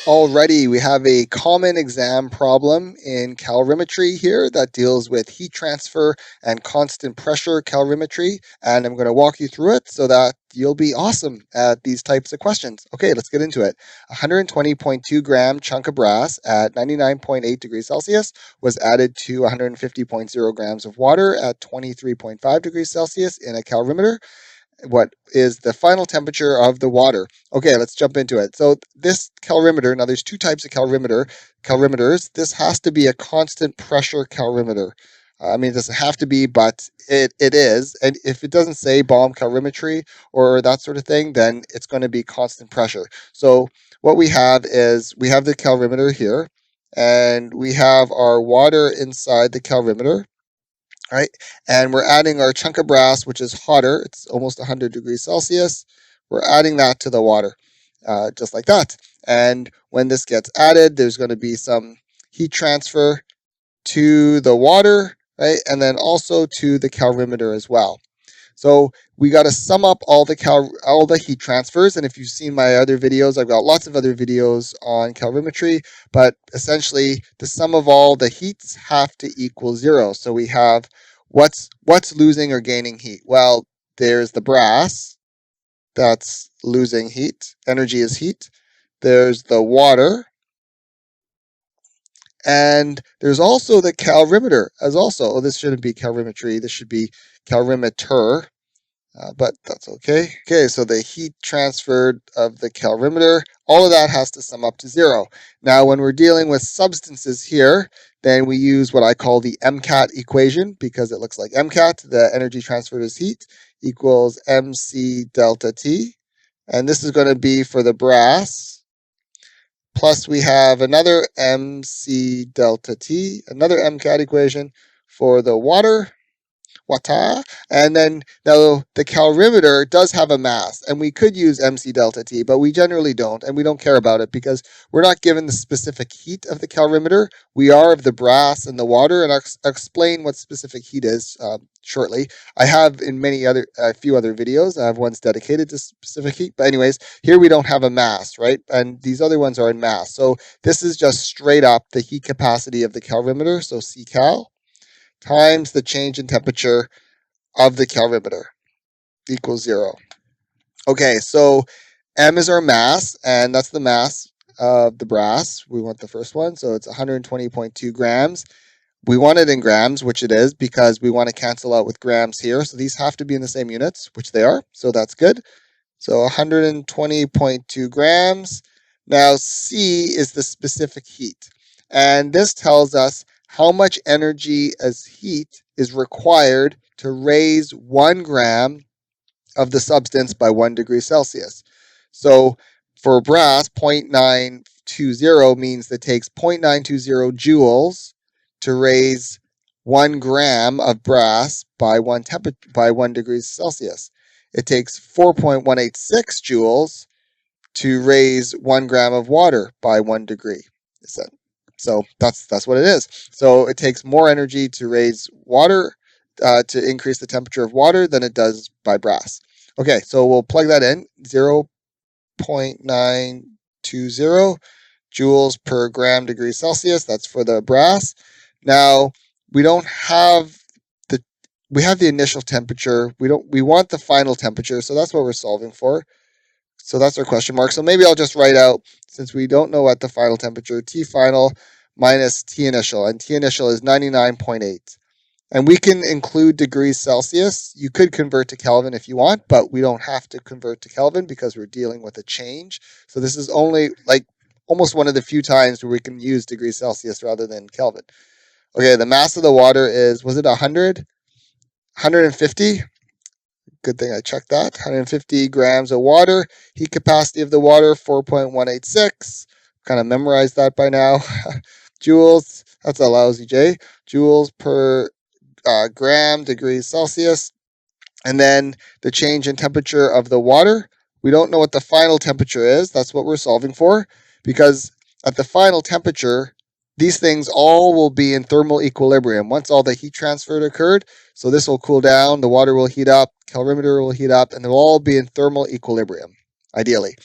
Alrighty, we have a common exam problem in calorimetry here that deals with heat transfer and constant pressure calorimetry, and I'm going to walk you through it so that you'll be awesome at these types of questions. Okay, let's get into it. 120.2 gram chunk of brass at 99.8 degrees Celsius was added to 150.0 grams of water at 23.5 degrees Celsius in a calorimeter. What is the final temperature of the water? Okay, let's jump into it. So this calorimeter, now there's two types of calorimeters. This has to be a constant pressure calorimeter. I mean, it doesn't have to be, but it is. And if it doesn't say bomb calorimetry or that sort of thing, then it's going to be constant pressure. So what we have is we have the calorimeter here, and we have our water inside the calorimeter, right? And we're adding our chunk of brass, which is hotter. It's almost 100 degrees Celsius. We're adding that to the water, just like that. And when this gets added, there's going to be some heat transfer to the water, right? And then also to the calorimeter as well. So we got to sum up all the heat transfers. And if you've seen my other videos, I've got lots of other videos on calorimetry, but essentially the sum of all the heats have to equal 0. So we have what's losing or gaining heat? Well, there's the brass that's losing heat. Energy is heat. There's the water, and there's also the calorimeter as also. Oh, this shouldn't be calorimetry. This should be calorimeter. But that's okay. Okay, so the heat transferred of the calorimeter, all of that has to sum up to 0. Now, when we're dealing with substances here, then we use what I call the MCAT equation because it looks like MCAT, the energy transferred as heat, equals MC delta T. And this is going to be for the brass. Plus, we have another MC delta T, another MCAT equation for the water. And then now the calorimeter does have a mass, and we could use MC delta T, but we generally don't, and we don't care about it because we're not given the specific heat of the calorimeter. We are of the brass and the water, and I'll explain what specific heat is shortly. I have in a few other videos. I have ones dedicated to specific heat, but anyways, here we don't have a mass, right? And these other ones are in mass. So this is just straight up the heat capacity of the calorimeter, so Ccal, times the change in temperature of the calorimeter equals 0. Okay, so M is our mass, and that's the mass of the brass. We want the first one, so it's 120.2 grams. We want it in grams, which it is, because we want to cancel out with grams here. So these have to be in the same units, which they are, so that's good. So 120.2 grams. Now C is the specific heat, and this tells us how much energy as heat is required to raise 1 gram of the substance by 1 degree Celsius. So for brass, 0.920 means that it takes 0.920 joules to raise 1 gram of brass by 1 degrees Celsius. It takes 4.186 joules to raise 1 gram of water by 1 degree. So that's what it is. So it takes more energy to raise water, to increase the temperature of water than it does by brass. Okay, so we'll plug that in, 0.920 joules per gram degree Celsius. That's for the brass. Now, we have the initial temperature. We want the final temperature, so that's what we're solving for. So that's our question mark. So maybe I'll just write out, since we don't know what the final temperature, T final minus T initial, and T initial is 99.8. And we can include degrees Celsius. You could convert to Kelvin if you want, but we don't have to convert to Kelvin because we're dealing with a change. So this is only like almost one of the few times where we can use degrees Celsius rather than Kelvin. Okay, the mass of the water is, was it 100? 150? Good thing I checked that. 150 grams of water. Heat capacity of the water, 4.186. Kind of memorized that by now. Joules, that's a lousy J. Joules per gram degrees Celsius. And then the change in temperature of the water. We don't know what the final temperature is. That's what we're solving for. Because at the final temperature, these things all will be in thermal equilibrium once all the heat transfer occurred. So this will cool down, the water will heat up, calorimeter will heat up, and they'll all be in thermal equilibrium, ideally.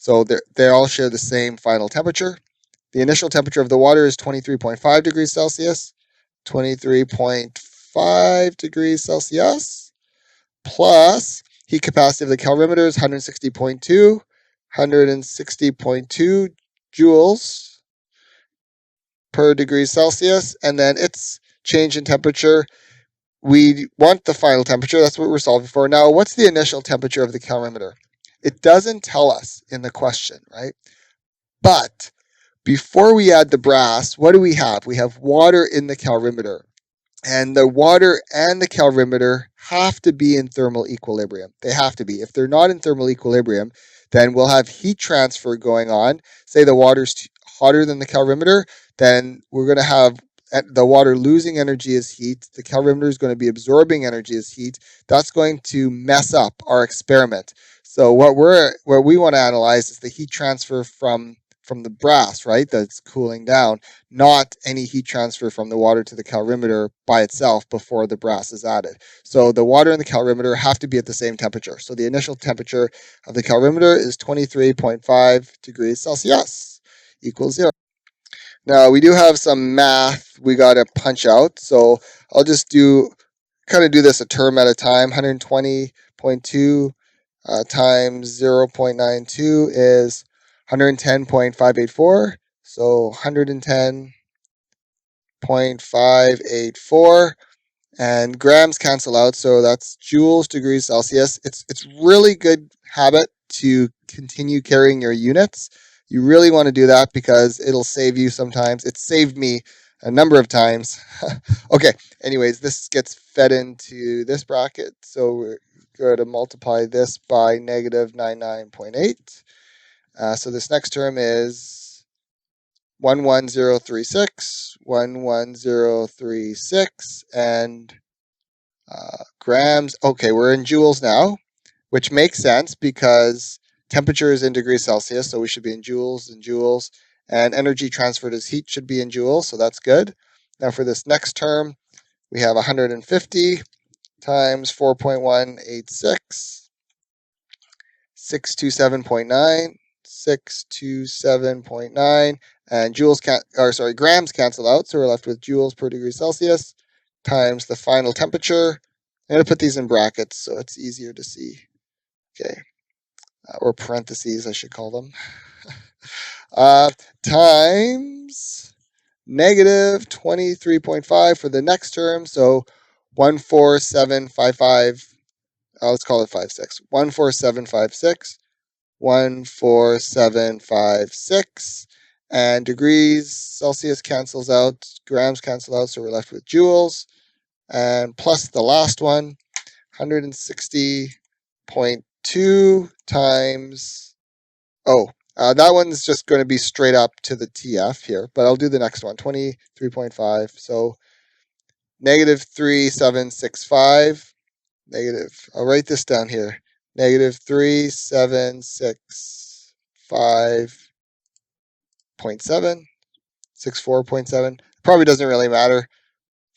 So they all share the same final temperature. The initial temperature of the water is 23.5 degrees Celsius, 23.5 degrees Celsius, plus heat capacity of the calorimeter is 160.2, 160.2 joules per degree Celsius, and then its change in temperature. We want the final temperature. That's what we're solving for. Now, what's the initial temperature of the calorimeter? It doesn't tell us in the question, right? But before we add the brass, what do we have? We have water in the calorimeter. And the water and the calorimeter have to be in thermal equilibrium. They have to be. If they're not in thermal equilibrium, then we'll have heat transfer going on. Say the water's hotter than the calorimeter, then we're going to have the water losing energy as heat. The calorimeter is going to be absorbing energy as heat. That's going to mess up our experiment. So what we want to analyze is the heat transfer from the brass, right? That's cooling down, not any heat transfer from the water to the calorimeter by itself before the brass is added. So the water and the calorimeter have to be at the same temperature. So the initial temperature of the calorimeter is 23.5 degrees Celsius equals 0. Now we do have some math we got to punch out. So I'll just do this a term at a time. 120.2 times 0.92 is 110.584. So 110.584, and grams cancel out, so that's joules degrees Celsius. It's really good habit to continue carrying your units. You really want to do that because it'll save you sometimes. It saved me a number of times. Okay, anyways, this gets fed into this bracket, so we're going to multiply this by negative 99.8. So this next term is 11036, 11036, and grams. Okay, we're in joules now, which makes sense because temperature is in degrees Celsius, so we should be in joules and joules, and energy transferred as heat should be in joules, so that's good. Now for this next term, we have 150 times 4.186, 627.9, 627.9, and grams cancel out, so we're left with joules per degree Celsius times the final temperature. I'm going to put these in brackets so it's easier to see. Okay, or parentheses, I should call them. Times negative 23.5 for the next term, so 14755. Let's call it 56. 14756. 14756, and degrees Celsius cancels out, grams cancel out, so we're left with joules, and plus the last one, 160.2 times, that one's just going to be straight up to the TF here, but I'll do the next one, 23.5, so negative 3765, I'll write this down here, negative 3765.7, 64.7. Probably doesn't really matter.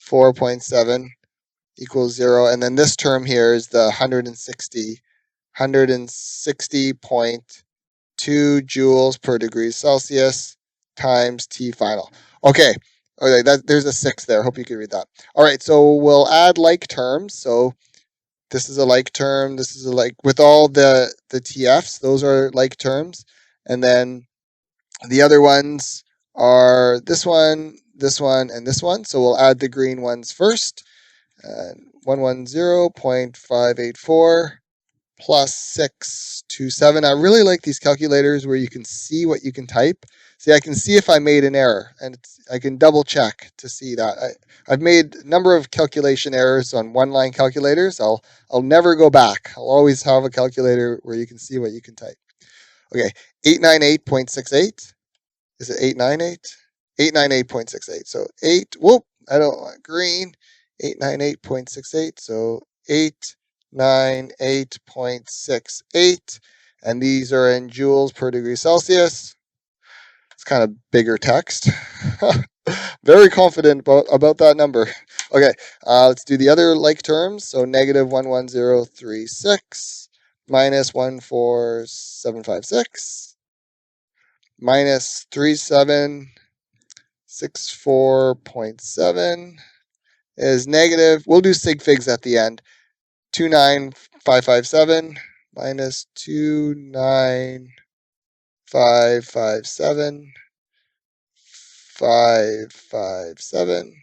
4.7 equals 0. And then this term here is the 160.2 joules per degree Celsius times T final. Okay, there's a 6 there. Hope you can read that. All right, so we'll add like terms. So this is a like term. This is a like, with all the TFs, those are like terms. And then the other ones are this one, and this one. So we'll add the green ones first. 110.584 plus 627. I really like these calculators where you can see what you can type. See, I can see if I made an error, and I can double check to see that. I've made a number of calculation errors on one-line calculators. I'll never go back. I'll always have a calculator where you can see what you can type. Okay, 898.68. Is it 898? 898.68. So 8, whoop, I don't want green. 898.68. So 898.68. And these are in joules per degree Celsius. It's kind of bigger text. Very confident about that number. Okay, let's do the other like terms. So negative 11036 minus 14756 minus 3764.7 is negative. We'll do sig figs at the end. 29557 minus 29557 557.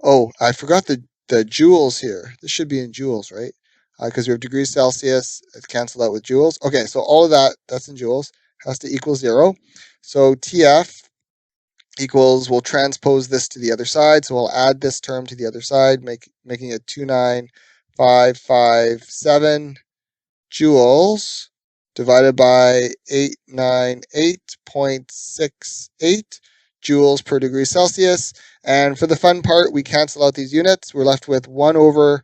Oh, I forgot the joules here. This should be in joules, right? Because we have degrees Celsius. It's canceled out with joules. Okay, so all of that's in joules, has to equal 0. So TF equals, we'll transpose this to the other side. So we'll add this term to the other side, making it 29557 joules divided by 898.68 joules per degree Celsius. And for the fun part, we cancel out these units. We're left with 1 over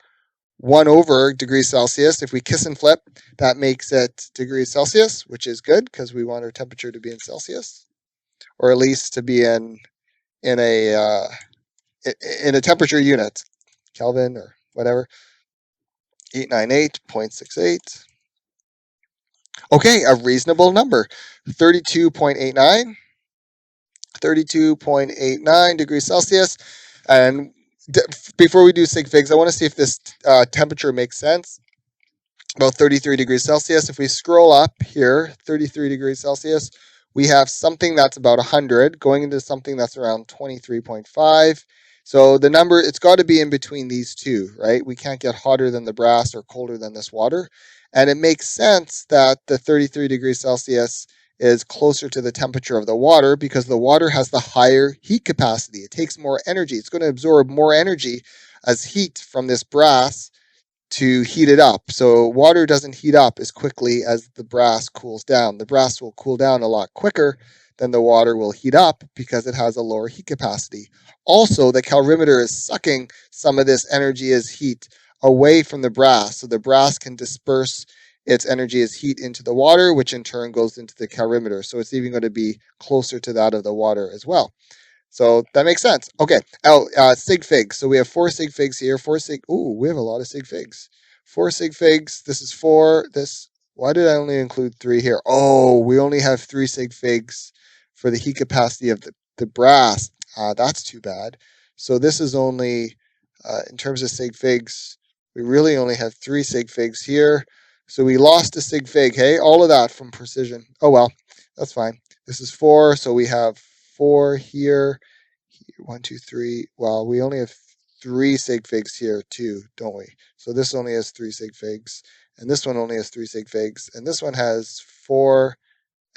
degrees Celsius. If we kiss and flip, that makes it degrees Celsius, which is good because we want our temperature to be in Celsius, or at least to be in a temperature unit, Kelvin or whatever. 898.68. Okay, a reasonable number, 32.89. 32.89 degrees Celsius. And before we do sig figs, I want to see if this temperature makes sense. About 33 degrees Celsius. If we scroll up here, 33 degrees Celsius, we have something that's about 100 going into something that's around 23.5. So the number, it's got to be in between these two, right? We can't get hotter than the brass or colder than this water. And it makes sense that the 33 degrees Celsius is closer to the temperature of the water because the water has the higher heat capacity. It takes more energy. It's going to absorb more energy as heat from this brass to heat it up. So water doesn't heat up as quickly as the brass cools down. The brass will cool down a lot quicker than the water will heat up because it has a lower heat capacity. Also, the calorimeter is sucking some of this energy as heat away from the brass, so the brass can disperse its energy as heat into the water, which in turn goes into the calorimeter. So it's even going to be closer to that of the water as well. So that makes sense. Okay. Sig figs. So we have 4 sig figs here. 4 sig. Ooh, we have a lot of sig figs. 4 sig figs. This is 4. Why did I only include 3 here? Oh, we only have 3 sig figs for the heat capacity of the brass. That's too bad. So this is only, in terms of sig figs, we really only have 3 sig figs here. So we lost a sig fig. Hey, all of that from precision. Oh, well, that's fine. This is 4. So we have 4 here. 1, 2, 3. Well, we only have 3 sig figs here too, don't we? So this only has 3 sig figs, and this one only has 3 sig figs, and this one has 4,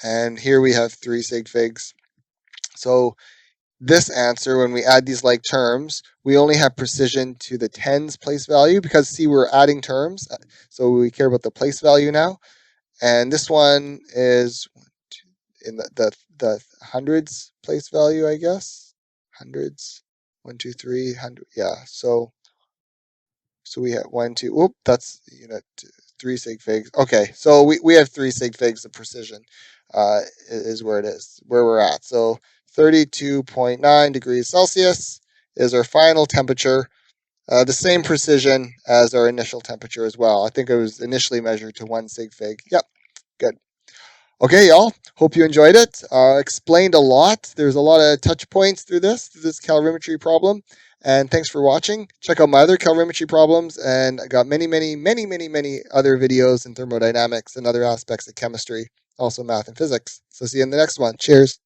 and here we have 3 sig figs. So this answer, when we add these like terms, we only have precision to the tens place value because, see, we're adding terms, so we care about the place value now. And this one is in the hundreds place value, I guess. Hundreds, 1, 2, 3, 100. Yeah. So we have 1, 2. Oop, that's unit 3 sig figs. Okay, so we have 3 sig figs. The precision is where it is, where we're at. So 32.9 degrees Celsius is our final temperature. The same precision as our initial temperature as well. I think it was initially measured to 1 sig fig. Yep, good. Okay, y'all. Hope you enjoyed it. Explained a lot. There's a lot of touch points through this calorimetry problem. And thanks for watching. Check out my other calorimetry problems. And I got many, many, many, many, many other videos in thermodynamics and other aspects of chemistry, also math and physics. So see you in the next one. Cheers.